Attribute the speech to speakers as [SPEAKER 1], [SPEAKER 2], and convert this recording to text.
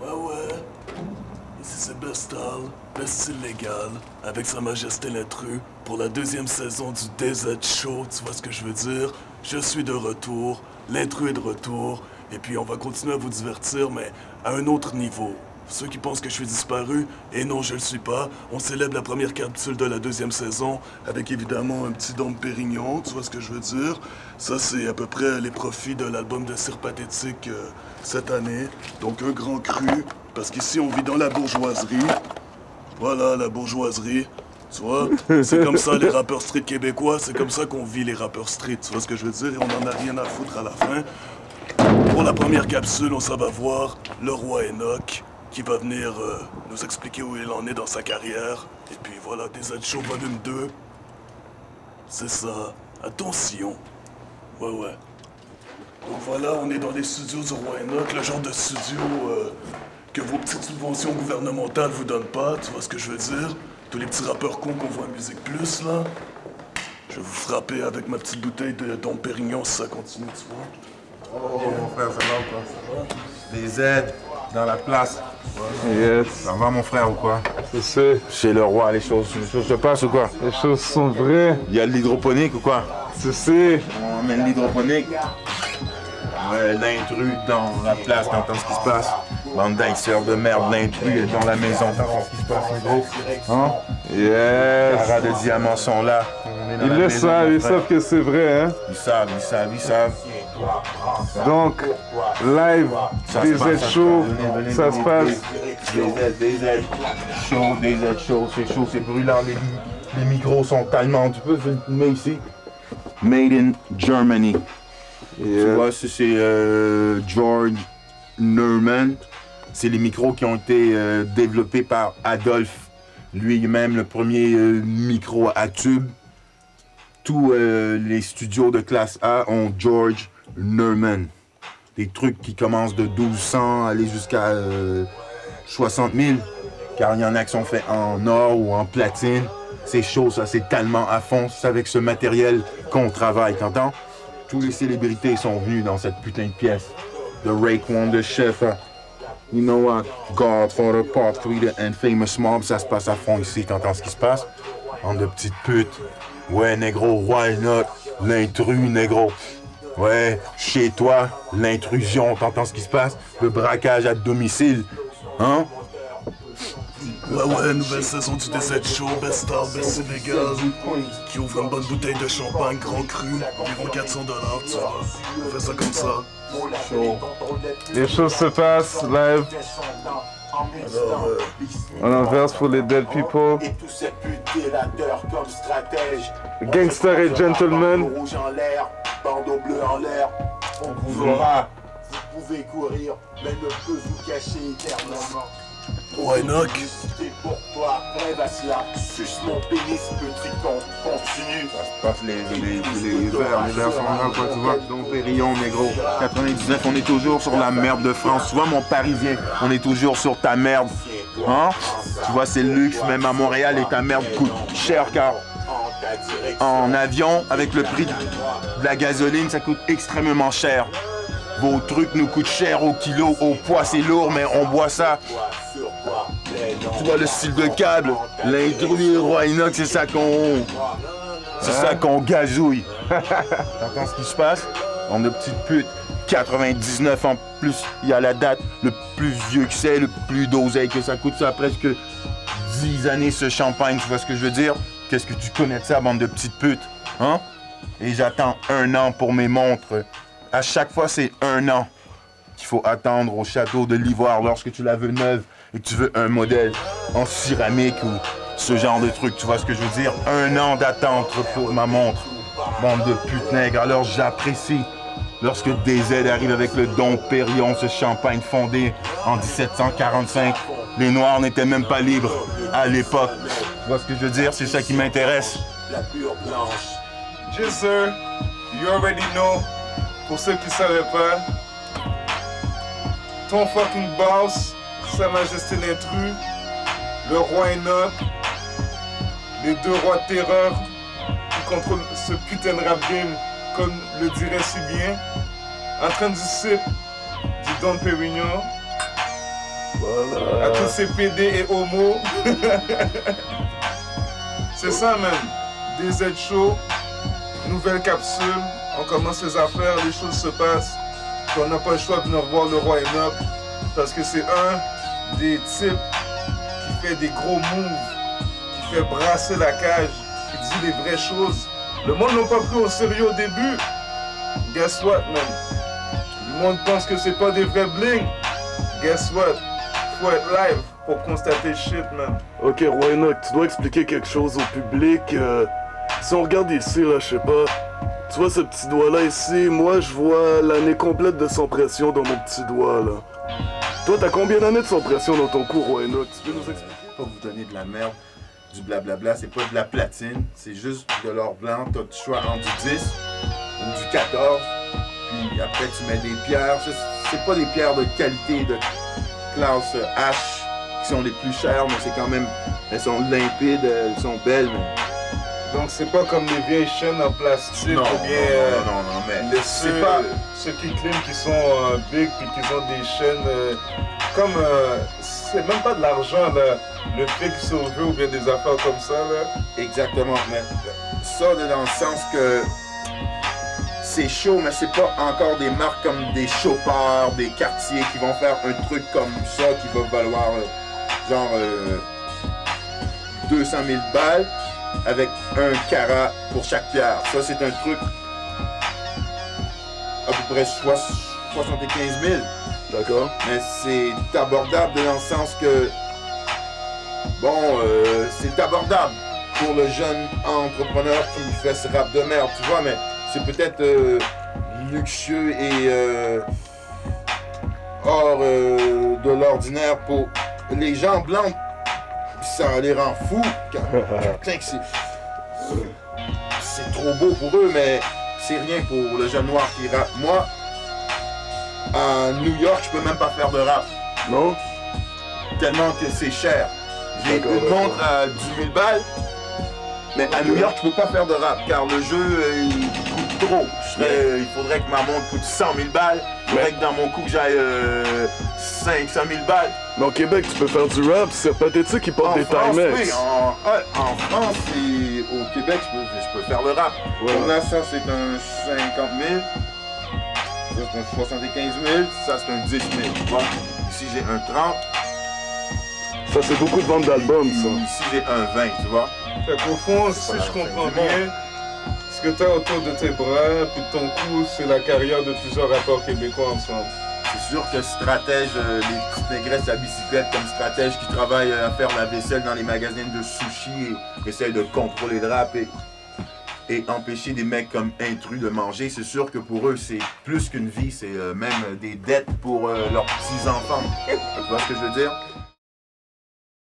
[SPEAKER 1] Ah ouais? Ici c'est Bestal, Best Style Légal, avec Sa Majesté l'Intrus, pour la deuxième saison du DZ Show, tu vois ce que je veux dire? Je suis de retour, l'Intrus est de retour, et puis on va continuer à vous divertir, mais à un autre niveau. Ceux qui pensent que je suis disparu, et non, je le suis pas. On célèbre la première capsule de la deuxième saison, avec évidemment un petit Dom Pérignon, tu vois ce que je veux dire? Ça, c'est à peu près les profits de l'album de Cire Pathétique cette année. Donc un grand cru, parce qu'ici, on vit dans la bourgeoiserie. Voilà, la bourgeoiserie. Tu vois? C'est comme ça, les rappeurs street québécois, c'est comme ça qu'on vit les rappeurs street, tu vois ce que je veux dire? Et on en a rien à foutre à la fin. Pour la première capsule, on s'en va voir le roi Enoch, qui va venir nous expliquer où il en est dans sa carrière. Et puis voilà, DZ Show volume 2. C'est ça. Attention. Ouais, ouais. Donc voilà, on est dans les studios du roi Enoch, le genre de studio que vos petites subventions gouvernementales vous donnent pas, tu vois ce que je veux dire? Tous les petits rappeurs cons qu'on voit à Musique Plus, là. Je vais vous frapper avec ma petite bouteille de Dom Pérignon si ça continue, tu vois.
[SPEAKER 2] Oh, mon frère, ça va ou quoi? Ça va? Des aides dans la place.
[SPEAKER 3] Ouais. Yes.
[SPEAKER 2] Ça va, mon frère, ou quoi?
[SPEAKER 3] C'est
[SPEAKER 2] Chez le roi, les choses se passent ou quoi?
[SPEAKER 3] Les choses sont vraies.
[SPEAKER 2] Il y a de l'hydroponique ou quoi?
[SPEAKER 3] C'est.
[SPEAKER 2] On emmène l'hydroponique. Ouais, l'intrus dans la place, t'entends ce qui se passe? Bande d'haïsseurs de merde, l'intrus est dans la maison, t'entends ce qui se passe, en gros? Hein?
[SPEAKER 3] Yes.
[SPEAKER 2] Les carats de diamants sont là.
[SPEAKER 3] Ils le savent, ils savent que c'est vrai, hein?
[SPEAKER 2] Ils savent.
[SPEAKER 3] Donc, live, DZ Show, ça se passe.
[SPEAKER 2] DZ Show, c'est chaud, c'est brûlant, les micros sont allemands. Tu peux filmer ici? Made in Germany.
[SPEAKER 3] Yeah.
[SPEAKER 2] Tu vois, c'est George Neumann. C'est les micros qui ont été développés par Adolphe, lui-même, le premier micro à tube. Tous les studios de classe A ont George Neumann. Des trucs qui commencent de 1200 aller jusqu'à 60 000. Car il y en a qui sont faits en or ou en platine. C'est chaud, ça, c'est tellement à fond. C'est avec ce matériel qu'on travaille, t'entends? Tous les célébrités sont venus dans cette putain de pièce. The Raekwon, the Chef, you know what? Godfather, Part 3, the Infamous Mob, ça se passe à fond ici, t'entends ce qui se passe? Bande de petites putes. Ouais, négro, why not? L'intrus, négro. Ouais, chez toi, l'intrusion, t'entends ce qui se passe? Le braquage à domicile, hein?
[SPEAKER 1] Ouais, nouvelle saison du DZ Show, Best Star, Best Illégal, qui ouvre une bonne bouteille de champagne, grand cru, environ 400 $, tu vois. On fait ça comme ça.
[SPEAKER 3] Les choses se passent live.
[SPEAKER 1] Alors,
[SPEAKER 3] On inverse pour les dead people. Gangster et gentleman.
[SPEAKER 4] Rouge en l'air, bandeau bleu en l'air. On vous aura. Vous pouvez courir, mais ne peut vous cacher éternellement.
[SPEAKER 1] Why not?
[SPEAKER 4] C'est pour toi, rêve à cela. Suce mon pénis, petit con, continue.
[SPEAKER 2] Ça se passe les verres sont là, quoi, tu vois. Dom Pérignon, négro. 99, on est toujours sur la merde de France. Tu vois, mon Parisien, on est toujours sur ta merde. Hein? Tu vois, c'est le luxe, même à Montréal, et ta merde coûte cher, car en avion, avec le prix de la gasoline, ça coûte extrêmement cher. Vos trucs nous coûtent cher au kilo, au poids, c'est lourd, mais on boit ça. Tu vois le style de câble, l'intrus, roi Enoch, c'est ça qu'on... C'est ça qu'on gazouille. T'entends ce qui se passe? On a petite pute. 99 en plus, il y a la date, le plus vieux que c'est, le plus d'oseille que ça coûte, ça presque 10 années ce champagne, tu vois ce que je veux dire? Qu'est-ce que tu connais de ça, bande de petites putes? Hein? Et j'attends 1 an pour mes montres. À chaque fois, c'est 1 an qu'il faut attendre au château de l'Ivoire lorsque tu la veux neuve et que tu veux un modèle en céramique ou ce genre de truc, tu vois ce que je veux dire? 1 an d'attente pour ma montre. Bande de putes nègres, alors j'apprécie lorsque DZ arrive avec le Dom Pérignon, ce champagne fondé en 1745. Les Noirs n'étaient même pas libres à l'époque. Tu vois ce que je veux dire? C'est ça qui m'intéresse.
[SPEAKER 4] La pure blanche.
[SPEAKER 3] Yes, sir. You already know. Pour ceux qui ne savaient pas, ton fucking boss, Sa Majesté l'Intrus, le roi Enoch, les 2 rois de terreur qui contrôlent ce putain de rap game, comme le dirait si bien, en train de sip du Dom Pérignon. À tous ces PD et homos. C'est ça même. DZ Show, nouvelle capsule. On commence les affaires, les choses se passent. Puis on n'a pas le choix de venir voir le roi Enoch. Parce que c'est un des types qui fait des gros moves, qui fait brasser la cage, qui dit les vraies choses. Le monde n'a pas pris au sérieux au début. Guess what, man? Le monde pense que c'est pas des vrais bling. Guess what? Faut être live pour constater shit, man.
[SPEAKER 1] Ok, Roi Enoch, tu dois expliquer quelque chose au public. Si on regarde ici, là, je sais pas. Tu vois ce petit doigt-là ici? Moi, je vois l'année complète de son pression dans mon petit doigt, là. Toi, t'as combien d'années de son pression dans ton cours, Roi Enoch? Tu peux nous expliquer?
[SPEAKER 2] Pas vous donner de la merde, du blablabla, c'est pas de la platine, c'est juste de l'or blanc. T'as le choix entre du 10 ou du 14. Puis après, tu mets des pierres. C'est pas des pierres de qualité de classe H qui sont les plus chères, mais c'est quand même. Elles sont limpides, elles sont belles, mais.
[SPEAKER 3] Donc c'est pas comme les vieilles chaînes en plastique
[SPEAKER 2] Non,
[SPEAKER 3] ou bien
[SPEAKER 2] non, mais
[SPEAKER 3] c'est
[SPEAKER 2] pas.
[SPEAKER 3] ceux qui claiment qui sont big puis qui ont des chaînes comme c'est même pas de l'argent là, le fait qu'ils sont vieux ou bien des affaires comme ça là.
[SPEAKER 2] Exactement, mais ça dans le sens que c'est chaud, mais c'est pas encore des marques comme des Chopard, des Cartier qui vont faire un truc comme ça qui va valoir genre 200 000 balles avec un carat pour chaque pierre. Ça, c'est un truc à peu près 75 000.
[SPEAKER 1] D'accord.
[SPEAKER 2] Mais c'est abordable dans le sens que, bon, c'est abordable pour le jeune entrepreneur qui fait ce rap de merde, tu vois, mais c'est peut-être luxueux et hors de l'ordinaire pour les gens blancs. Ça les rend fous. C'est trop beau pour eux, mais c'est rien pour le jeune noir qui rappe. Moi, à New York, je peux même pas faire de rap.
[SPEAKER 1] Non?
[SPEAKER 2] Tellement que c'est cher. J'ai une montre à 10 000 balles, mais à New York, je peux pas faire de rap car le jeu il coûte trop. Il faudrait que ma montre coûte 100 000 balles. Il faudrait que dans mon coup que j'aille 500 000 balles.
[SPEAKER 1] Mais au Québec, tu peux faire du rap, c'est pathétique qui porte des Timex.
[SPEAKER 2] Oui, en France et au Québec, je peux faire le rap.
[SPEAKER 1] Ouais.
[SPEAKER 2] Donc là, ça c'est un 50 000. Ça c'est un 75 000. Ça c'est un 10 000. Tu vois? Ici j'ai un 30.
[SPEAKER 1] Ça, c'est beaucoup de ventes d'albums, ça.
[SPEAKER 2] Ici j'ai un 20, tu vois?
[SPEAKER 3] Fait qu'au fond, si je comprends bien, ce que t'as autour de tes bras puis de ton cou, c'est la carrière de plusieurs rappeurs québécois ensemble.
[SPEAKER 2] C'est sûr que Stratège, les petites négresses à bicyclette comme Stratège qui travaillent à faire la vaisselle dans les magasins de sushi et essayent de contrôler le rap et empêcher des mecs comme Intrus de manger, c'est sûr que pour eux c'est plus qu'une vie, c'est même des dettes pour leurs petits-enfants. Tu vois ce que je veux dire?